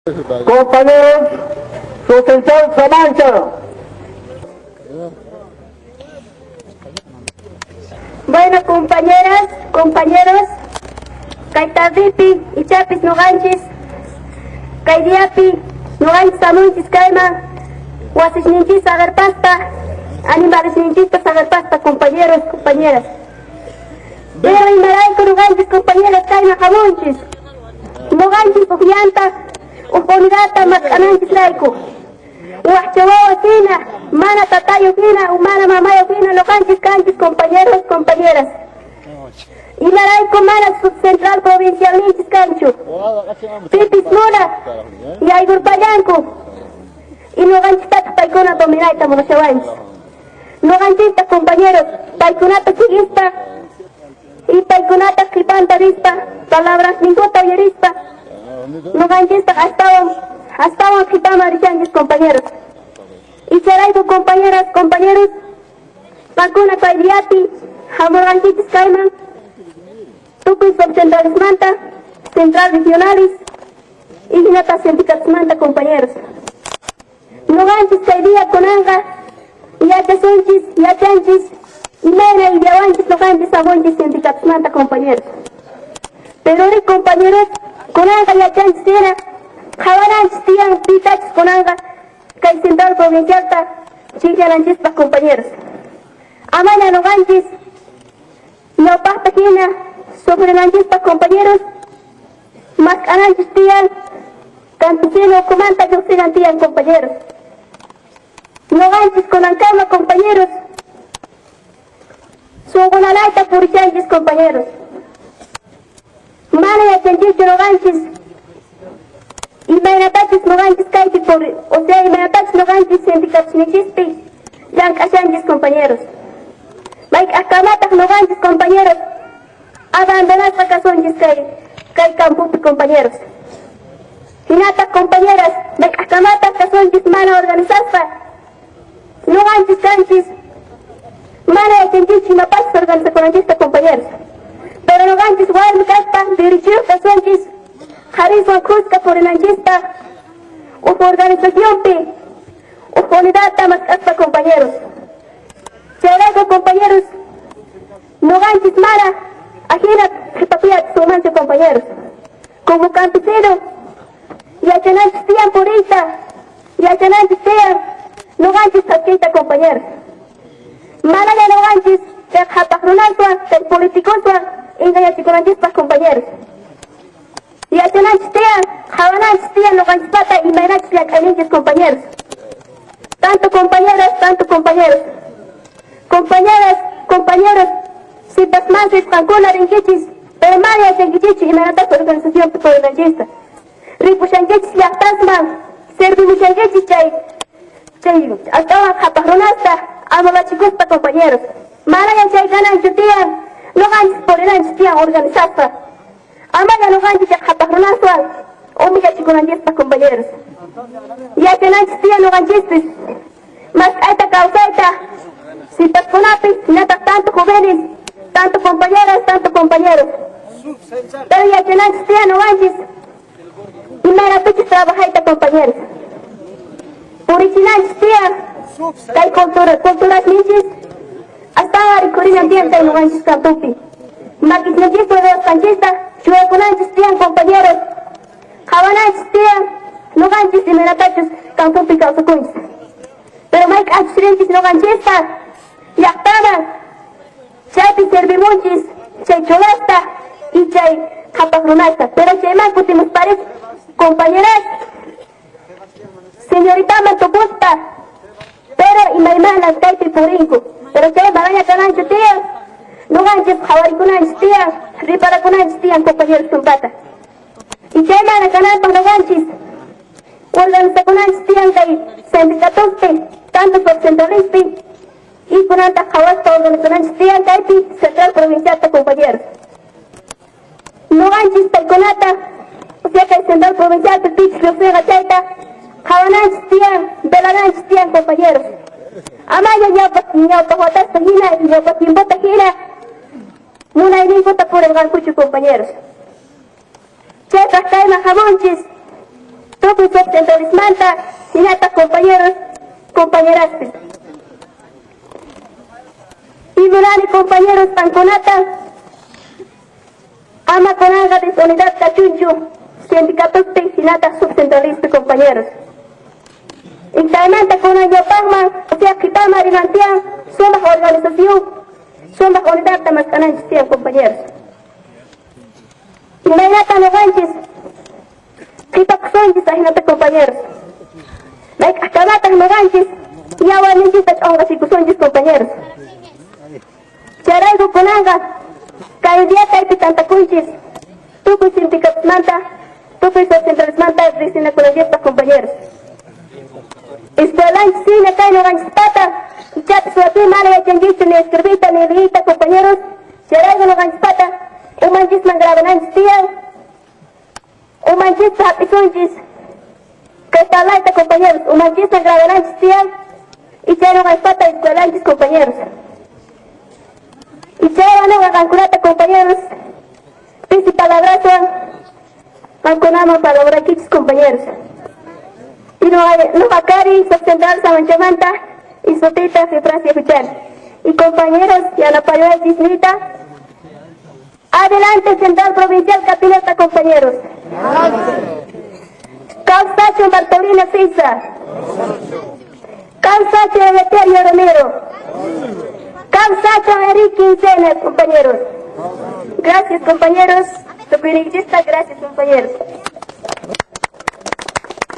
Compañeros, su atención se mancha. Bueno, compañeras, compañeros, Kaitavipi y Chapis Noganchis, Kaidiapi, Noganchis Amunchis Kaima, Huasishninchis Agarpasta, Animales Ninchis Agarpasta, compañeros, compañeras. Pero y Maraico Noganchis, compañeras, Kaima Jamunchis, Noganchis Ujianta, Uponidata Matananchis Laico, Huachawa Sina, Mana Tatayo Sina, Humana Mamayo Sina, Noganchis Canchis, compañeros, compañeras. Y Maraico Mana Subcentral Provincial Ninchis Cancho, Pipis Mura, y Aigur Payanco, y Noganchis Tata Paicona Dominaita Monochawanchis. Noganchistas, compañeros, Paiconata Chiguista, y Paiconata Cripanta Rispa, palabras Ningota Yerispa, Noganchistas, hasta Cripama Richanchis, compañeros. Y Charaico, compañeras, compañeros, Pacuna Paidiati, Jamoranchitis Caiman, Tupi Subcentralis Manta, Central Regionalis, y Ginata Sindicatos Manta, compañeros. Noganchis Caidia Conanga, Yachasunchis, Yachanchis, y Mena y Yawanchis, Noganchis, Aguanchis, Sindicatos Manta, compañeros. Pero compañeros, Conanga, Yachanchis, Sena, Javananchis, Tian, Pitachis, Conanga, Kai Central Provincial, Chichalanchis, compañeros. Amaya Noganchis, Yopasta Gina, Sobrenanchis, compañeros, Mascananchis, Tian, Campesino, Comanta, Yuxigan, Tian, compañeros. Noganchis con Ancama, compañeros. Sugunalaita Purichanchis, compañeros. Mana y Achanchicho Noganchis. Y Menatachis Noganchis Kaiti por, o sea, y Menatachis Noganchis Sindicatos Nichispi, Yancachanchis, compañeros. Maik Acamatas Noganchis, compañeros. Abandonar Sacasonchis Kai Campupi, compañeros. Hinata, compañeras, Maik Acamatas Casonchis Mana organizarsa. Noganchis Canchis, Mana y Achanchichi Mapaches organiza con Anchista, compañeros. Pero Noganchis Guarmi Caspa, Dirichir Casonchis, Harrison Cruzca por el Anchista, o por organización P, o por unidad Tamas Caspa, compañeros. Chaleco, compañeros, Noganchis Mara, Ajina, Jipapia, Sumante, compañeros. Como campesino, y Achananchis Tian Purita, y Achananchis Tian, Noganchis Taquita, compañeros. Mana ya Noganchis, el Japajronantua, el Politicontua, Ingayachiconanchis, compañeros. Y Achananchis Tian, Javananchis Tian, Noganchis Pata, y Menachis Yacaninchis, compañeros. Tanto compañeras, tanto compañeros. Compañeras, compañeros, si pasmansis, Cancuna, Rinquichis, pero María Chanquichichi, y Menatas organización Polinanchista. Ripushanquichis, Yactasman, Servimuchanquichis, hasta Japajronasta, Amolachicuspa, compañeros. Maraya Chayganan Chutian, Noganchis Polinanchis Tian, organizasta. Amaya Noganchis Japajronasta, Omigachiconanchista, compañeros. Y Achananchis Tian, Noganchistis, más alta causaita. Si Tasconapi, nata tanto jóvenes, tanto compañeras, tanto compañeros. Pero ya Achananchis Tian, Noganchis, y Marapichis trabajaita, compañeros. Purichinanchis Tian, Kai culturas nichis, hasta Aricurinan Tian, Kai Noganchis Campupi. Maquis Nichis, Pueblos Canchista, Chueconanchis Tian, compañeros. Javananchis Tian, Noganchis y Menatachis, Campupi, Causacunis. Pero Mike Achrinchis, Noganchista, Yactana, Chaypi Servimunchis, Chay Cholasta y Chay Japajronasta. Pero Chay más putimos pares, compañeras, señorita Mantopusta, pero y Maimana Kaipi Purinco. Pero Chay Baraña Canancho Tía, Noganchis Javaricunanchis Tía, Riparacunanchis Tía, compañeros Tumpata. Y Chay Mana Canancho Noganchis, Organizaconanchis Tía, Kay Sindicatoste, tanto por Centralispi, y con alta Jawasta Organizaciones Tian Kaipi, Central Provincial, compañeros. Noganchis Taikonata, o sea que Central Provincial, Petich, Rosega Chaita, Javananchis Tian, Belananchis Tian, compañeros. Amaya Ñaupahuatas Tajina y Ñaupaquimbota Tajina, Muna y Ningota por el Gancucho, compañeros. Chetas Kaima Jamonchis, Todos los centrales manta, sinata compañeros, compañeras. Y durante compañeros panconata, ama con alga de unidad cachunchu, sindicatos de sinata subcentralista compañeros. Internamente con el Yopagma, o sea, Kitama de Mantian, somos organización, somos unidad de más canales, compañeros. Inmediata no ganches, kita kusonjis ahinata compañeros. Baik akamata no ganches, y ahora necesitas ongas y kusonjis compañeros. Charay gukunanga, kaidia kaipi tanta kunchis, tuku sindicatos manta, tuku centrales manta, risina colegiata compañeros. Escuelan cine kay no ganches pata, y chat suati mala ya chanjista ni escribita ni leita compañeros, charay no ganches pata, umanjis mangrabanan tiang, umanjis happy kunchis, kestalaita compañeros, umanjis mangrabanan tiang, y charay no ganches pata, escuelan compañeros. Y charay no ganculata compañeros, principal abrazo, manconamos para lograr kits compañeros. Y no Bacari, Central Samanchamanta, y Sotita, Francia Fichal. Y compañeros, y a la Payoa Disnita, adelante Central Provincial Capileta, compañeros. Calzacho Bartolina Cisa. Calzacho Emeterio Romero. Calzacho Eric Quincena, compañeros. Gracias, compañeros. Gracias, compañeros.